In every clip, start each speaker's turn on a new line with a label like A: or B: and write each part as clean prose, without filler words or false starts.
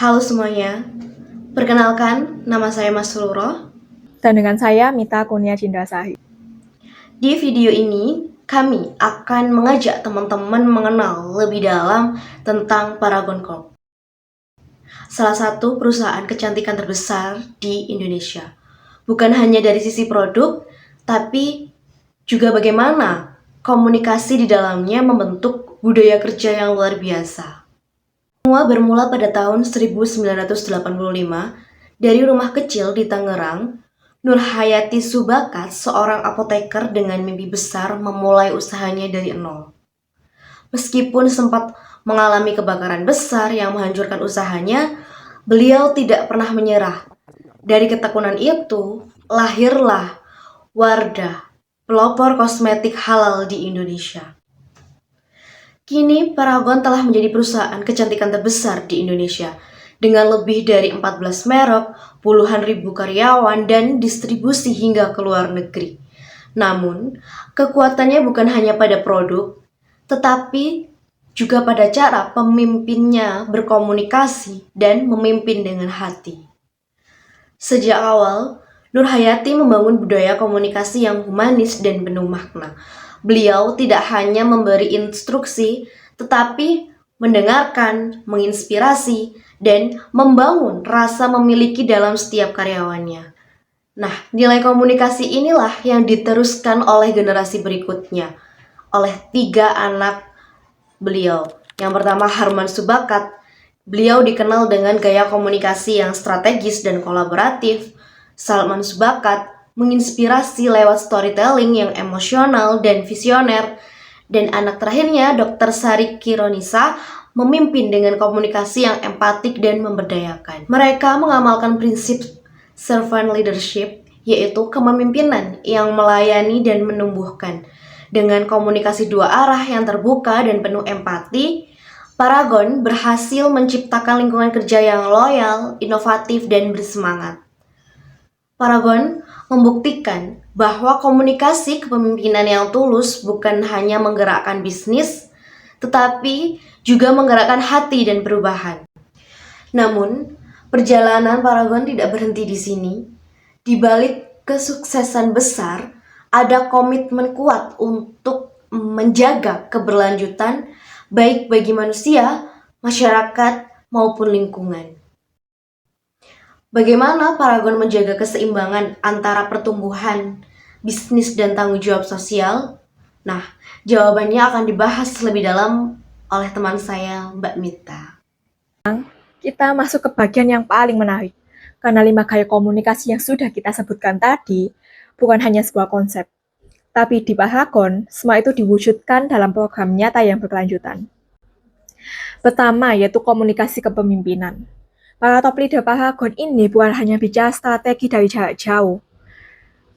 A: Halo semuanya, perkenalkan nama saya Mas Luro.
B: Dan dengan saya, Mita Kurnia Cindasahi.
A: Di video ini, kami akan mengajak teman-teman mengenal lebih dalam tentang Paragon Corp, salah satu perusahaan kecantikan terbesar di Indonesia. Bukan hanya dari sisi produk, tapi juga bagaimana komunikasi di dalamnya membentuk budaya kerja yang luar biasa. Semua bermula pada tahun 1985 dari rumah kecil di Tangerang. Nurhayati Subakat, seorang apoteker dengan mimpi besar memulai usahanya dari nol. Meskipun sempat mengalami kebakaran besar yang menghancurkan usahanya, beliau tidak pernah menyerah. Dari ketekunan itu, lahirlah Wardah, pelopor kosmetik halal di Indonesia. Kini Paragon telah menjadi perusahaan kecantikan terbesar di Indonesia dengan lebih dari 14 merek, puluhan ribu karyawan, dan distribusi hingga ke luar negeri. Namun, kekuatannya bukan hanya pada produk, tetapi juga pada cara pemimpinnya berkomunikasi dan memimpin dengan hati. Sejak awal, Nurhayati membangun budaya komunikasi yang humanis dan penuh makna. Beliau tidak hanya memberi instruksi, tetapi mendengarkan, menginspirasi, dan membangun rasa memiliki dalam setiap karyawannya. Nah, nilai komunikasi inilah yang diteruskan oleh generasi berikutnya, oleh 3 anak beliau. Yang pertama Harman Subakat. Beliau dikenal dengan gaya komunikasi yang strategis dan kolaboratif. Salman Subakat menginspirasi lewat storytelling yang emosional dan visioner. Dan anak terakhirnya, Dr. Sari Kironisa, memimpin dengan komunikasi yang empatik dan memberdayakan. Mereka mengamalkan prinsip servant leadership, yaitu kepemimpinan yang melayani dan menumbuhkan. Dengan komunikasi 2 arah yang terbuka dan penuh empati, Paragon berhasil menciptakan lingkungan kerja yang loyal, inovatif, dan bersemangat. Paragon membuktikan bahwa komunikasi kepemimpinan yang tulus bukan hanya menggerakkan bisnis, tetapi juga menggerakkan hati dan perubahan. Namun, perjalanan Paragon tidak berhenti di sini. Di balik kesuksesan besar, ada komitmen kuat untuk menjaga keberlanjutan baik bagi manusia, masyarakat, maupun lingkungan. Bagaimana Paragon menjaga keseimbangan antara pertumbuhan, bisnis, dan tanggung jawab sosial? Nah, jawabannya akan dibahas lebih dalam oleh teman saya, Mbak Mita.
B: Kita masuk ke bagian yang paling menarik, karena 5 gaya komunikasi yang sudah kita sebutkan tadi bukan hanya sebuah konsep, tapi di Paragon, semua itu diwujudkan dalam program nyata yang berkelanjutan. Pertama, yaitu komunikasi kepemimpinan. Para top leader Paragon ini bukan hanya bicara strategi dari jarak jauh.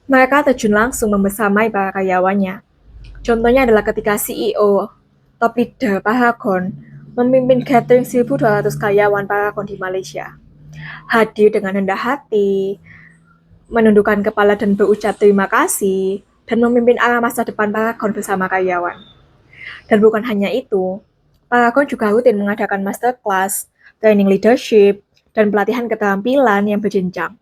B: Mereka terjun langsung membersamai para karyawannya. Contohnya adalah ketika CEO top leader Paragon memimpin gathering 1.200 karyawan Paragon di Malaysia. Hadir dengan rendah hati, menundukkan kepala dan berucap terima kasih, dan memimpin arah masa depan Paragon bersama karyawan. Dan bukan hanya itu, Paragon juga rutin mengadakan masterclass, training leadership, dan pelatihan keterampilan yang berjenjang.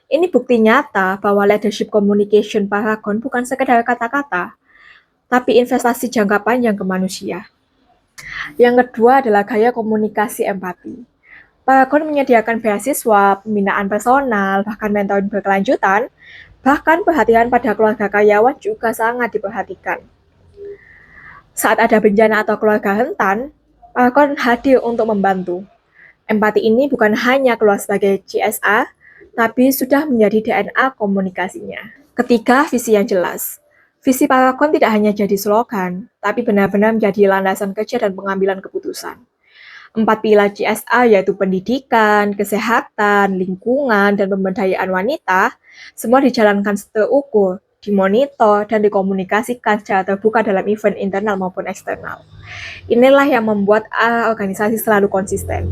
B: Ini bukti nyata bahwa leadership communication Paragon bukan sekedar kata-kata, tapi investasi jangka panjang ke manusia. Yang kedua adalah gaya komunikasi empati. Paragon menyediakan beasiswa, pembinaan personal, bahkan mentoring berkelanjutan, bahkan perhatian pada keluarga karyawan juga sangat diperhatikan. Saat ada bencana atau keluarga rentan, Paragon hadir untuk membantu. Empati ini bukan hanya keluar sebagai CSR, tapi sudah menjadi DNA komunikasinya. Ketiga, visi yang jelas. Visi Paragon tidak hanya jadi slogan, tapi benar-benar menjadi landasan kerja dan pengambilan keputusan. 4 pilar CSR yaitu pendidikan, kesehatan, lingkungan, dan pemberdayaan wanita, semua dijalankan terukur, dimonitor, dan dikomunikasikan secara terbuka dalam event internal maupun eksternal. Inilah yang membuat organisasi selalu konsisten.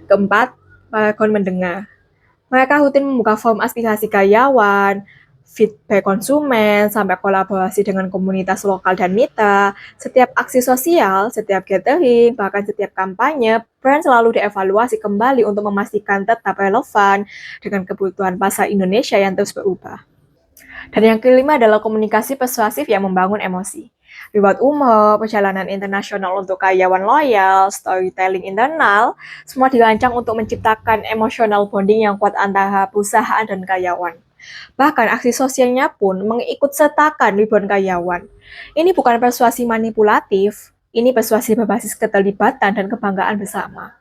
B: Keempat, Paragon mendengar. Mereka rutin membuka forum aspirasi karyawan, feedback konsumen, sampai kolaborasi dengan komunitas lokal dan mitra, setiap aksi sosial, setiap gathering, bahkan setiap kampanye, brand selalu dievaluasi kembali untuk memastikan tetap relevan dengan kebutuhan pasar Indonesia yang terus berubah. Dan yang kelima adalah komunikasi persuasif yang membangun emosi. Reward umroh, perjalanan internasional untuk karyawan loyal, storytelling internal, semua dirancang untuk menciptakan emotional bonding yang kuat antara perusahaan dan karyawan. Bahkan aksi sosialnya pun mengikut sertakan ribuan karyawan. Ini bukan persuasi manipulatif, ini persuasi berbasis keterlibatan dan kebanggaan bersama.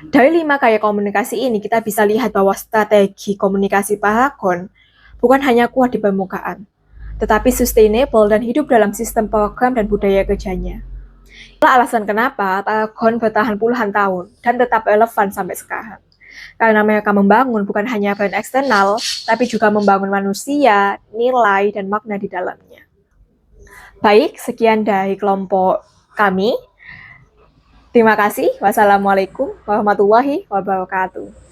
B: Dari 5 gaya komunikasi ini, kita bisa lihat bahwa strategi komunikasi Paragon bukan hanya kuat di permukaan, tetapi sustainable dan hidup dalam sistem program dan budaya kerjanya. Itulah alasan kenapa Paragon bertahan puluhan tahun dan tetap relevan sampai sekarang. Karena mereka membangun bukan hanya brand eksternal, tapi juga membangun manusia, nilai, dan makna di dalamnya. Baik, sekian dari kelompok kami. Terima kasih. Wassalamualaikum warahmatullahi wabarakatuh.